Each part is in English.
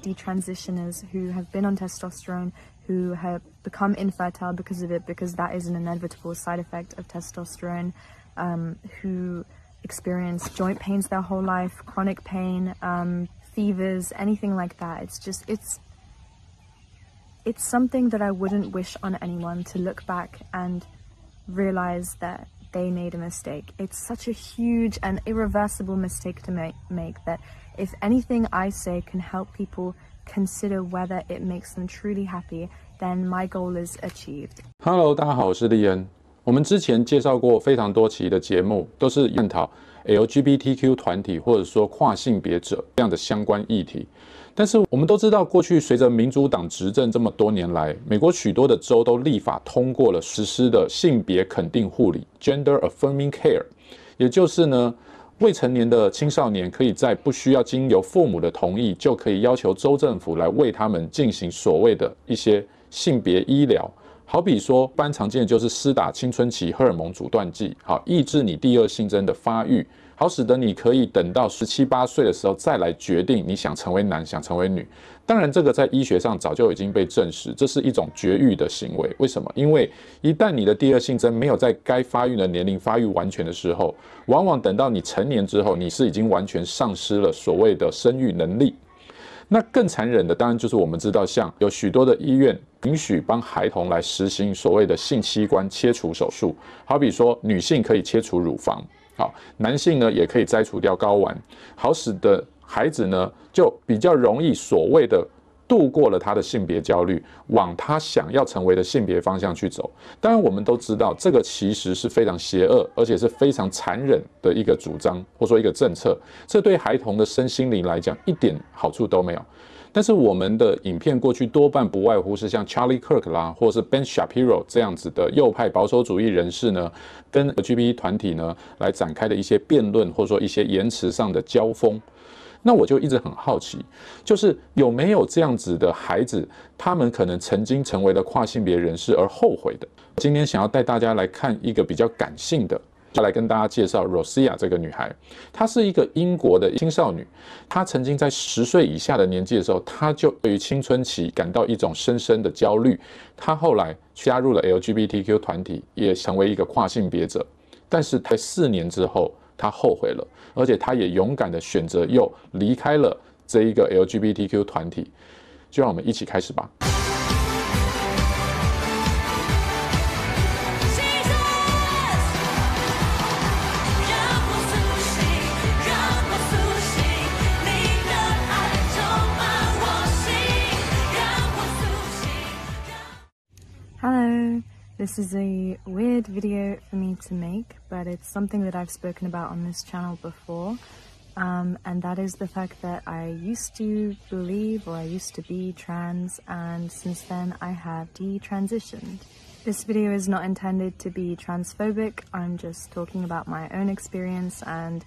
detransitioners who have been on testosterone, who have become infertile because of it, because that is an inevitable side effect of testosterone, who experience joint pains their whole life, chronic pain, fevers, anything like that. It's something that I wouldn't wish on anyone, to look back and realize that they made a mistake. It's such a huge and irreversible mistake to make that if anything I say can help people consider whether it makes them truly happy, then my goal is achieved. Hello， 大家好，我是立恩。我们之前介绍过非常多期的节目，都是探讨 LGBTQ 团体或者说跨性别者这样的相关议题。但是我们都知道，过去随着民主党执政这么多年来，美国许多的州都立法通过了实施的性别肯定护理 （Gender Affirming Care）， 也就是呢，未成年的青少年可以在不需要经由父母的同意，就可以要求州政府来为他们进行所谓的一些性别医疗。好比说，一般常见的就是施打青春期荷尔蒙阻断剂，好抑制你第二性征的发育，好使得你可以等到17、18岁的时候再来决定你想成为男，想成为女。当然，这个在医学上早就已经被证实，这是一种绝育的行为。为什么？因为一旦你的第二性征没有在该发育的年龄发育完全的时候，往往等到你成年之后，你是已经完全丧失了所谓的生育能力。那更残忍的，当然就是我们知道，像有许多的医院允许帮孩童来实行所谓的性器官切除手术，好比说女性可以切除乳房，好，男性呢也可以摘除掉睾丸，好使得孩子呢就比较容易所谓的度过了他的性别焦虑，往他想要成为的性别方向去走。当然，我们都知道这个其实是非常邪恶，而且是非常残忍的一个主張，或说一个政策。这对孩童的身心灵来讲一点好处都没有。但是我们的影片过去多半不外乎是像 Charlie Kirk 啦，或是 Ben Shapiro 这样子的右派保守主义人士呢，跟 LGBT 团体呢来展开的一些辩论，或者说一些言辞上的交锋。那我就一直很好奇，就是有没有这样子的孩子，他们可能曾经成为了跨性别人士而后悔的。今天想要带大家来看一个比较感性的，就来跟大家介绍 Rosia 这个女孩。她是一个英国的青少女，她曾经在10岁以下的年纪的时候，她就对于青春期感到一种深深的焦虑。她后来加入了 LGBTQ 团体，也成为一个跨性别者。但是在4年之后，他后悔了，而且他也勇敢的选择又离开了这一个 LGBTQ 团体。就让我们一起开始吧。Hello. This is a weird video for me to make, but it's something that I've spoken about on this channel before, and that is the fact that I used to believe, or I used to be trans, and since then I have detransitioned. This video is not intended to be transphobic. I'm just talking about my own experience and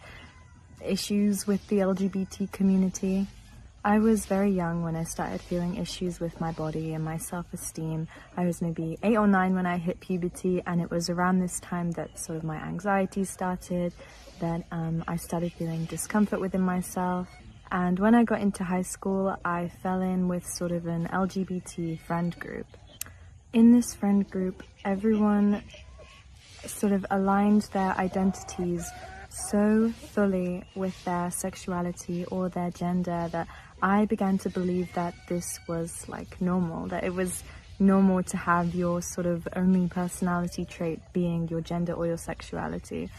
issues with the LGBT community. I was very young when I started feeling issues with my body and my self-esteem. I was maybe 8 or 9 when I hit puberty, and it was around this time that sort of my anxiety started, that I started feeling discomfort within myself. And when I got into high school, I fell in with sort of an LGBT friend group. In this friend group, everyone sort of aligned their identities so fully with their sexuality or their gender that I began to believe that this was like normal, that it was normal to have your sort of only personality trait being your gender or your sexuality.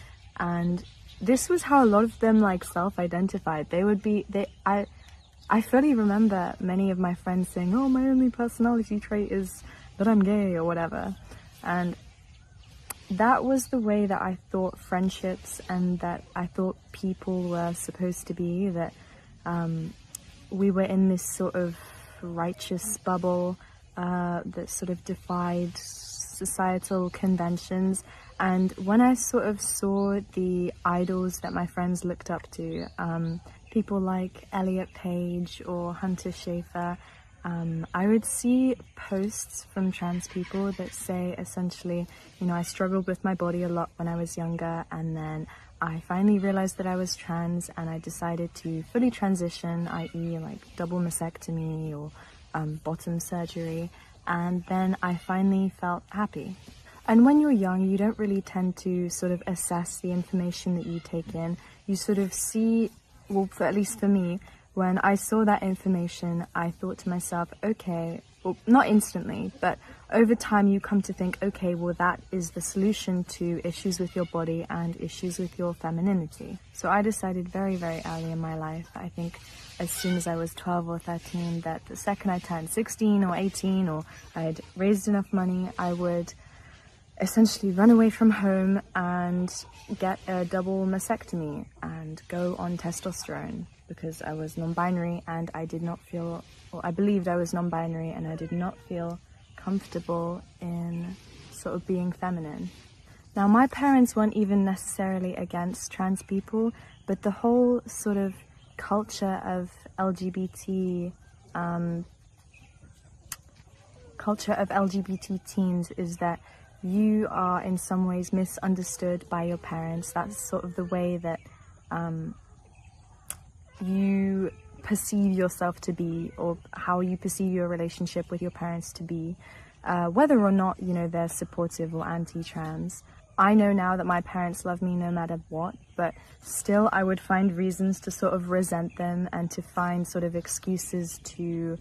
And this was how a lot of them like self-identified. I fully remember many of my friends saying, oh, my only personality trait is that I'm gay or whatever. And that was the way that I thought friendships and that I thought people were supposed to be, that we were in this sort of righteous bubble that sort of defied societal conventions. And when I sort of saw the idols that my friends looked up to, people like Elliot Page or Hunter Schafer, I would see posts from trans people that say essentially, you know, I struggled with my body a lot when I was younger, and then I finally realized that I was trans, and I decided to fully transition, i.e. like double mastectomy or bottom surgery, and then I finally felt happy. And when you're young, you don't really tend to sort of assess the information that you take in. You sort of see, well, at least for me, when I saw that information, I thought to myself, okay, well, not instantly, but over time you come to think, okay, well, that is the solution to issues with your body and issues with your femininity. So I decided very, very early in my life, I think as soon as I was 12 or 13, that the second I turned 16 or 18 or I had raised enough money, I would essentially run away from home and get a double mastectomy and go on testosterone, because I was non-binary and I did not feel, or I believed I was non-binary and I did not feel comfortable in sort of being feminine. Now, my parents weren't even necessarily against trans people, but the whole sort of culture of LGBT teens is that you are in some ways misunderstood by your parents. That's sort of the way that you perceive yourself to be, or how you perceive your relationship with your parents to be, whether or not, you know, they're supportive or anti-trans. I know now that my parents love me no matter what, but still I would find reasons to sort of resent them and to find sort of excuses to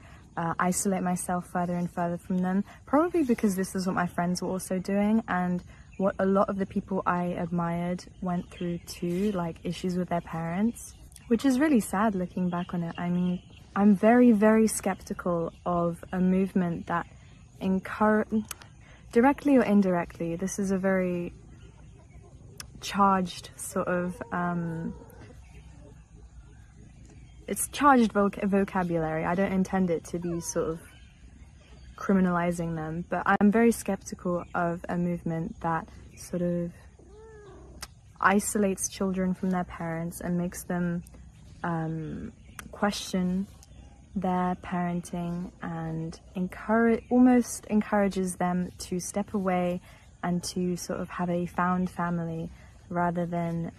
isolate myself further and further from them, probably because this is what my friends were also doing and what a lot of the people I admired went through too, like issues with their parents, which is really sad looking back on it. I mean, I'm very, very skeptical of a movement that directly or indirectly, this is a very charged sort of it's charged vocabulary. I don't intend it to be sort of criminalizing them, but I'm very skeptical of a movement that sort of isolates children from their parents and makes them question their parenting and almost encourages them to step away and to sort of have a found family rather than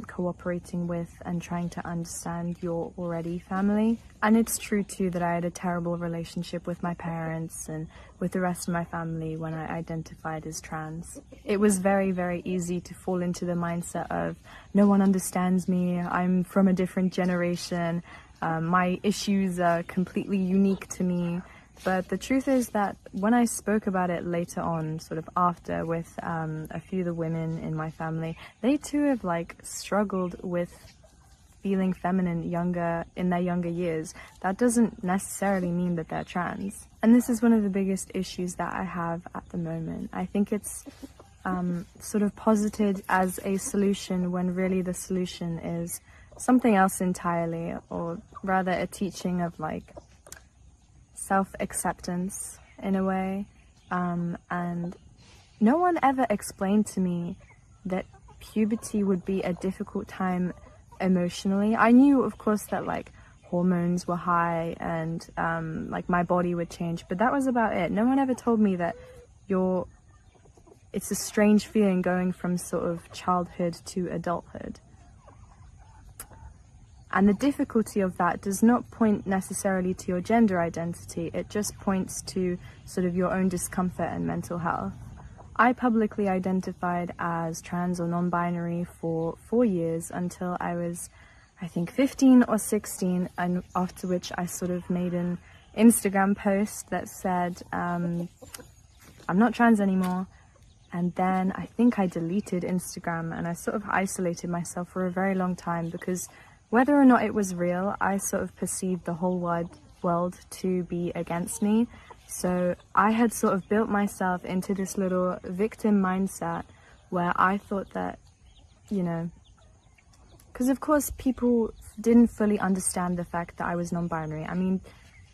cooperating with and trying to understand your already family. And it's true too that I had a terrible relationship with my parents and with the rest of my family when I identified as trans. It was very, very easy to fall into the mindset of no one understands me, I'm from a different generation, my issues are completely unique to me. But the truth is that when I spoke about it later on, sort of after, with a few of the women in my family, they too have like struggled with feeling feminine in their younger years. That doesn't necessarily mean that they're trans. And this is one of the biggest issues that I have at the moment. I think it's sort of posited as a solution when really the solution is something else entirely, or rather a teaching of like self-acceptance in a way, and no one ever explained to me that puberty would be a difficult time emotionally. I knew, of course, that like hormones were high and like my body would change, but that was about it. No one ever told me that it's a strange feeling going from sort of childhood to adulthood. And the difficulty of that does not point necessarily to your gender identity, it just points to sort of your own discomfort and mental health. I publicly identified as trans or non-binary for 4 years until I was, I think, 15 or 16, and after which I sort of made an Instagram post that said, I'm not trans anymore. And then I think I deleted Instagram and I sort of isolated myself for a very long time, because whether or not it was real, I sort of perceived the whole wide world to be against me. So I had sort of built myself into this little victim mindset where I thought that, you know, because of course people didn't fully understand the fact that I was non-binary. I mean,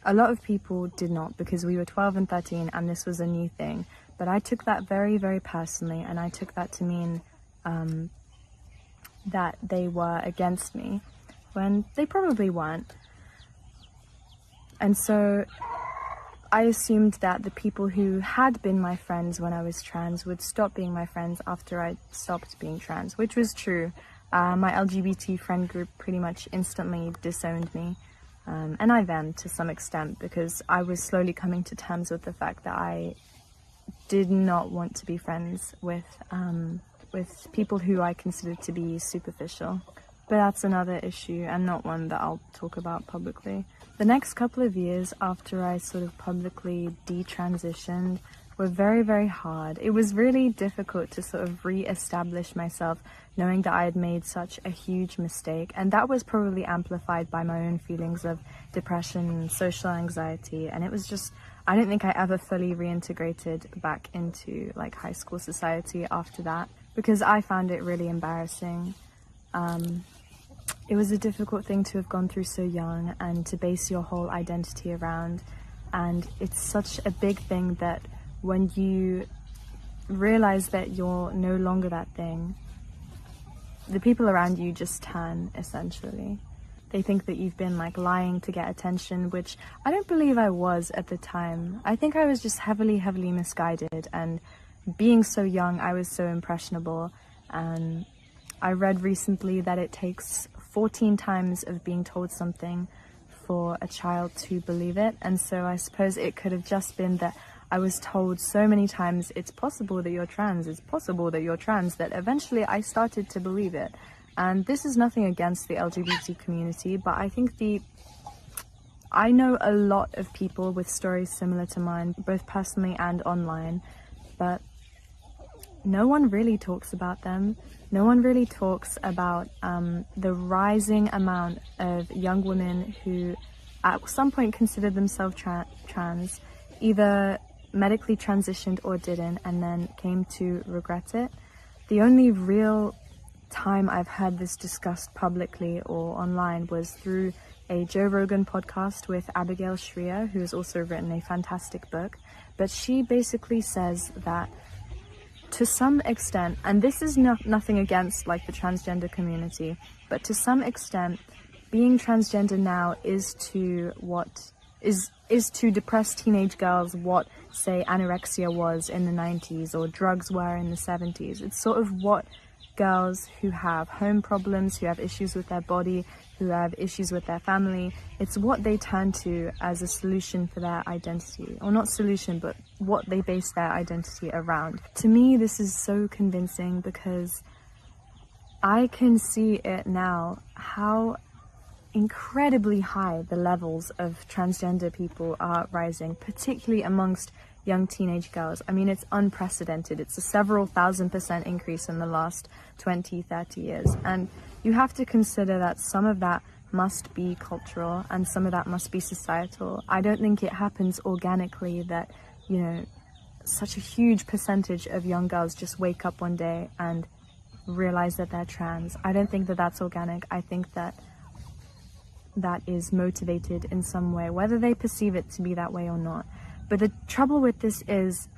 a lot of people did not, because we were 12 and 13 and this was a new thing. But I took that very, very personally, and I took that to mean that they were against me, when they probably weren't. And so I assumed that the people who had been my friends when I was trans would stop being my friends after I stopped being trans, which was true. my LGBT friend group pretty much instantly disowned me, and I them to some extent, because I was slowly coming to terms with the fact that I did not want to be friends with people who I considered to be superficial. But that's another issue, and not one that I'll talk about publicly. The next couple of years after I sort of publicly detransitioned were very, very hard. It was really difficult to sort of re-establish myself, knowing that I had made such a huge mistake, and that was probably amplified by my own feelings of depression and social anxiety. And it was just, I don't think I ever fully reintegrated back into like high school society after that, because I found it really embarrassing. It was a difficult thing to have gone through so young and to base your whole identity around, and it's such a big thing that when you realize that you're no longer that thing, the people around you just turn, essentially. They think that you've been like lying to get attention, which I don't believe I was at the time. I think I was just heavily misguided, and being so young, I was so impressionable. And I read recently that it takes 14 times of being told something for a child to believe it. And so I suppose it could have just been that I was told so many times, it's possible that you're trans, it's possible that you're trans, that eventually I started to believe it. And this is nothing against the LGBT community, but I think I know a lot of people with stories similar to mine, both personally and online, but no one really talks about them. No one really talks about the rising amount of young women who at some point considered themselves trans, either medically transitioned or didn't, and then came to regret it. The only real time I've heard this discussed publicly or online was through a Joe Rogan podcast with Abigail Shrier, who has also written a fantastic book. But she basically says that to some extent, and this is nothing against like the transgender community, but to some extent, being transgender now is to depressed teenage girls what, say, anorexia was in the 90s or drugs were in the 70s. It's sort of what girls who have home problems, who have issues with their body, who have issues with their family, it's what they turn to as a solution for their identity. Or not solution, but what they base their identity around. To me, this is so convincing because I can see it now, how incredibly high the levels of transgender people are rising, particularly amongst young teenage girls. I mean, it's unprecedented. It's a several thousand% increase in the last 20-30 years. And you have to consider that some of that must be cultural and some of that must be societal. I don't think it happens organically that, you know, such a huge percentage of young girls just wake up one day and realize that they're trans. I don't think that that's organic. I think that that is motivated in some way, whether they perceive it to be that way or not. But the trouble with this is,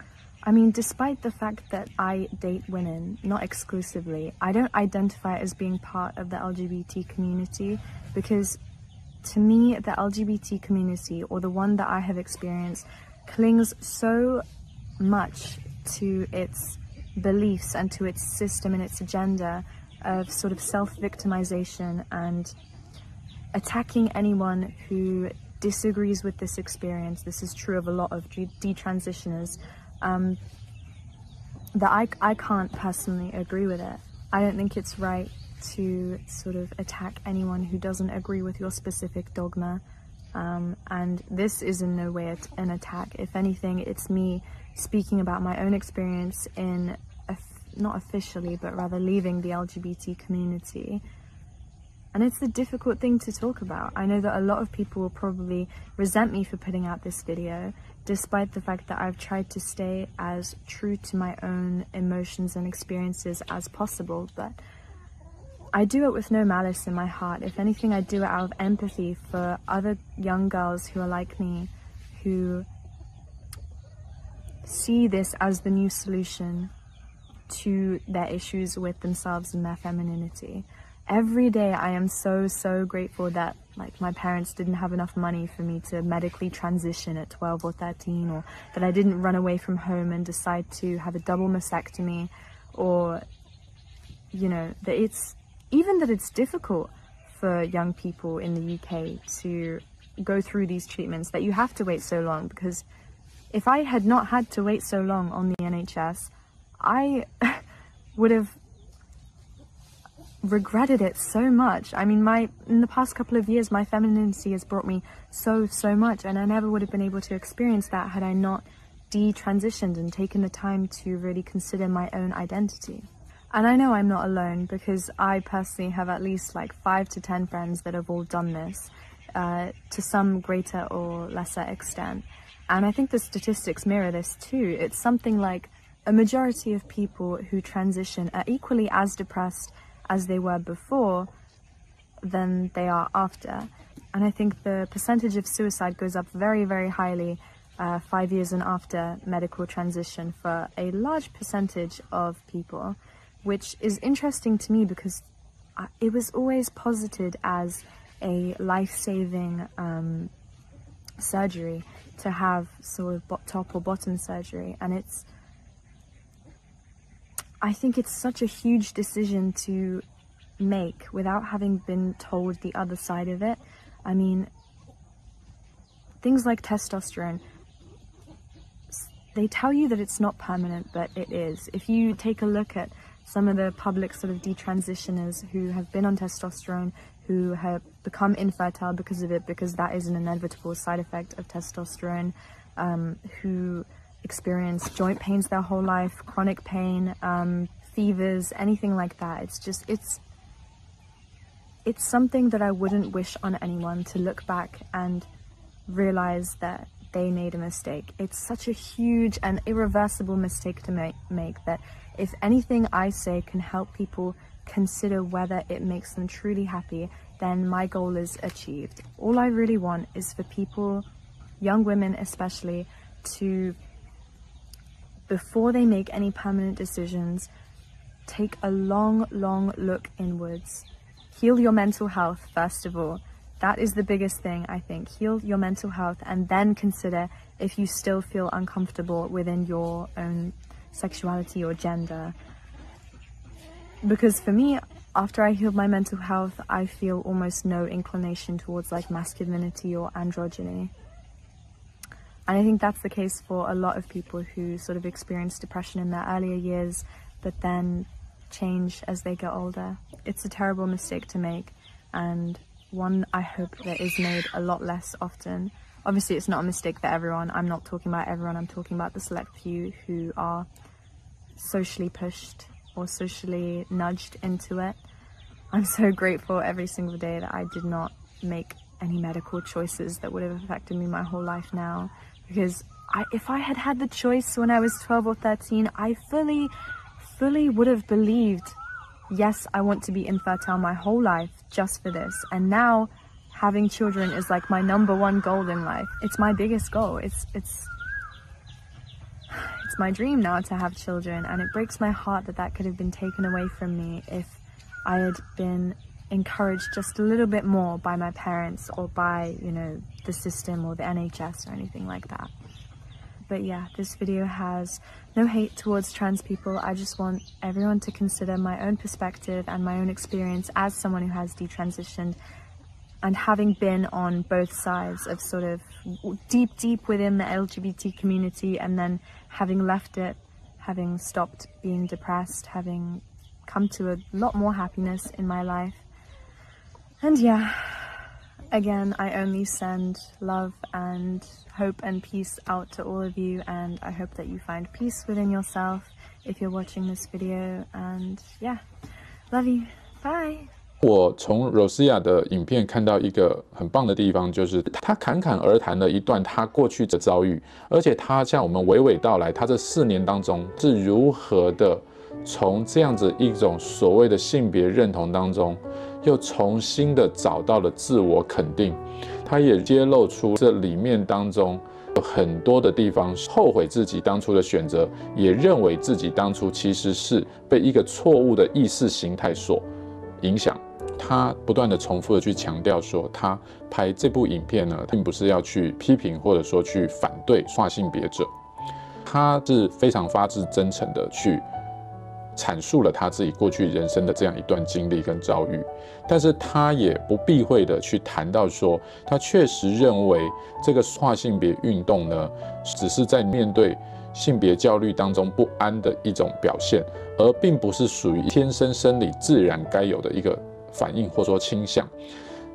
I mean, despite the fact that I date women, not exclusively, I don't identify as being part of the LGBT community, because to me, the LGBT community, or the one that I have experienced, clings so much to its beliefs and to its system and its agenda of sort of self-victimization and attacking anyone who disagrees with this experience. This is true of a lot of detransitioners, that I can't personally agree with it. I don't think it's right to sort of attack anyone who doesn't agree with your specific dogma, and this is in no way an attack. If anything, it's me speaking about my own experience in, not officially, but rather leaving the LGBT community. And it's a difficult thing to talk about. I know that a lot of people will probably resent me for putting out this video, despite the fact that I've tried to stay as true to my own emotions and experiences as possible, but I do it with no malice in my heart. If anything, I do it out of empathy for other young girls who are like me, who see this as the new solution to their issues with themselves and their femininity. Every day I am so grateful that like my parents didn't have enough money for me to medically transition at 12 or 13, or that I didn't run away from home and decide to have a double mastectomy, or, you know, that it's, even that it's difficult for young people in the UK to go through these treatments, that you have to wait so long. Because if I had not had to wait so long on the NHS, I would have regretted it so much. I mean, in the past couple of years, my femininity has brought me so much, and I never would have been able to experience that had I not detransitioned and taken the time to really consider my own identity. And I know I'm not alone, because I personally have at least like 5 to 10 friends that have all done this, to some greater or lesser extent. And I think the statistics mirror this too. It's something like a majority of people who transition are equally as depressed as they were before than they are after. And I think the percentage of suicide goes up very, very highly 5 years and after medical transition for a large percentage of people, which is interesting to me because it was always posited as a life-saving surgery to have sort of top or bottom surgery. And I think it's such a huge decision to make without having been told the other side of it. I mean, things like testosterone, they tell you that it's not permanent, but it is. If you take a look at some of the public sort of detransitioners who have been on testosterone, who have become infertile because of it, because that is an inevitable side effect of testosterone, who experience joint pains their whole life, chronic pain, fevers, anything like that. It's something that I wouldn't wish on anyone, to look back and realize that they made a mistake. It's such a huge and irreversible mistake to make that if anything I say can help people consider whether it makes them truly happy, then my goal is achieved. All I really want is for people, young women especially, to, before they make any permanent decisions, take a long look inwards. Heal your mental health, first of all. That is the biggest thing, I think. Heal your mental health, and then consider if you still feel uncomfortable within your own sexuality or gender. Because for me, after I healed my mental health, I feel almost no inclination towards like masculinity or androgyny. And I think that's the case for a lot of people who sort of experience depression in their earlier years, but then change as they get older. It's a terrible mistake to make, and one I hope that is made a lot less often. Obviously, it's not a mistake for everyone. I'm not talking about everyone. I'm talking about the select few who are socially pushed or socially nudged into it. I'm so grateful every single day that I did not make any medical choices that would have affected me my whole life now. Because if I had had the choice when I was 12 or 13, I fully would have believed, yes, I want to be infertile my whole life just for this. And now having children is like my #1 goal in life. It's my biggest goal. It's my dream now to have children, and it breaks my heart that that could have been taken away from me if I had been encouraged just a little bit more by my parents or by, you know, the system or the NHS or anything like that. But yeah, this video has no hate towards trans people. I just want everyone to consider my own perspective and my own experience as someone who has detransitioned, and having been on both sides of sort of deep within the LGBT community, and then having left it, having stopped being depressed, having come to a lot more happiness in my life. And yeah, again, I only send love and hope and peace out to all of you, and I hope that you find peace within yourself if you're watching this video. And yeah, love you. Bye. 我从 Rosia 的影片看到一个很棒的地方，就是他侃侃而谈了一段他过去的遭遇，而且他向我们娓娓道来，他这4年当中是如何的从这样子一种所谓的性别认同当中，又重新的找到了自我肯定。他也揭露出这里面当中有很多的地方后悔自己当初的选择，也认为自己当初其实是被一个错误的意识形态所影响。他不断的重复的去强调说，他拍这部影片呢，并不是要去批评或者说去反对跨性别者，他是非常发自真诚的去阐述了他自己过去人生的这样一段经历跟遭遇，但是他也不避讳的去谈到说，他确实认为这个跨性别运动呢，只是在面对性别焦虑当中不安的一种表现，而并不是属于天生生理自然该有的一个反应或说倾向。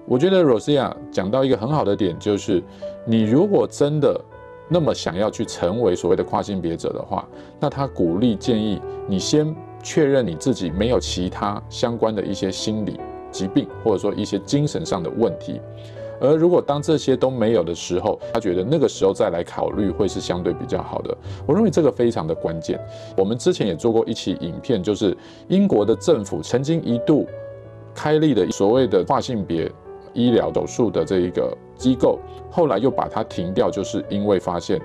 我觉得 Rosia 讲到一个很好的点，就是你如果真的那么想要去成为所谓的跨性别者的话，那他鼓励建议你先确认你自己没有其他相关的一些心理疾病，或者说一些精神上的问题。而如果当这些都没有的时候，他觉得那个时候再来考虑会是相对比较好的。我认为这个非常的关键。我们之前也做过一期影片，就是英国的政府曾经一度开立的所谓的跨性别医疗手术的这一个机构，后来又把它停掉，就是因为发现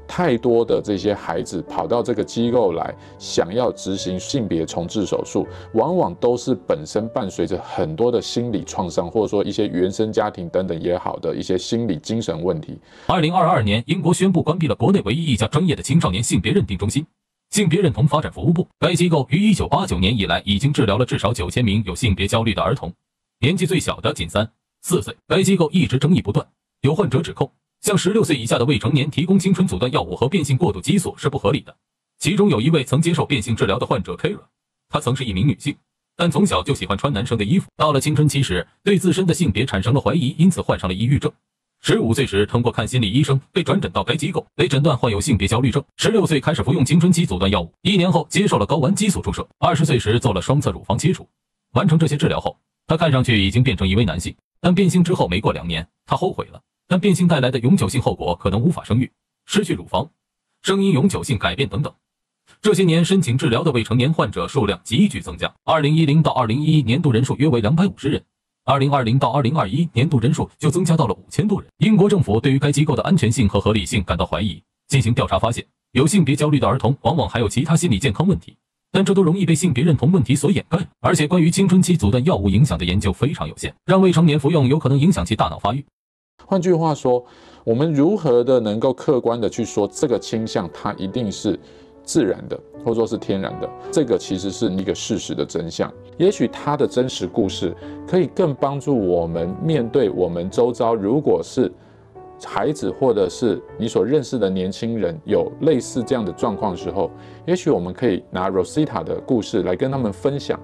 太多的这些孩子跑到这个机构来，想要执行性别重置手术，往往都是本身伴随着很多的心理创伤，或者说一些原生家庭等等也好的一些心理精神问题。2022年，英国宣布关闭了国内唯一一家专业的青少年性别认定中心——性别认同发展服务部。该机构于1989年以来已经治疗了至少9000名有性别焦虑的儿童，年纪最小的仅3、4岁。该机构一直争议不断，有患者指控向16岁以下的未成年提供青春阻断药物和变性过渡激素是不合理的。其中有一位曾接受变性治疗的患者 Kara， 她曾是一名女性，但从小就喜欢穿男生的衣服，到了青春期时对自身的性别产生了怀疑，因此患上了抑郁症。15岁时通过看心理医生被转诊到该机构，被诊断患有性别焦虑症。16岁开始服用青春期阻断药物，1年后接受了睾丸激素注射。20岁时做了双侧乳房切除。完成这些治疗后，他看上去已经变成一位男性，但变性之后没过2年，他后悔了。但变性带来的永久性后果可能无法生育、失去乳房、声音永久性改变等等。这些年申请治疗的未成年患者数量急剧增加，2010到2011年度人数约为250人，2020到2021年度人数就增加到了5000多人。英国政府对于该机构的安全性和合理性感到怀疑，进行调查发现，有性别焦虑的儿童往往还有其他心理健康问题，但这都容易被性别认同问题所掩盖。而且关于青春期阻断药物影响的研究非常有限，让未成年服用有可能影响其大脑发育。换句话说，我们如何的能够客观的去说这个倾向它一定是自然的，或者说是天然的，这个其实是一个事实的真相。也许它的真实故事可以更帮助我们面对我们周遭，如果是孩子或者是你所认识的年轻人有类似这样的状况的时候，也许我们可以拿 Rosita 的故事来跟他们分享，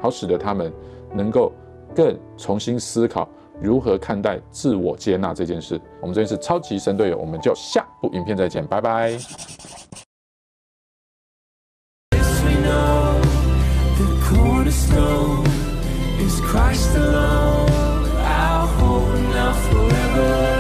好使得他们能够更重新思考如何看待自我接纳这件事。我们这边是超级神队友，我们就下部影片再见，拜拜。Christ alone, our hope now forever.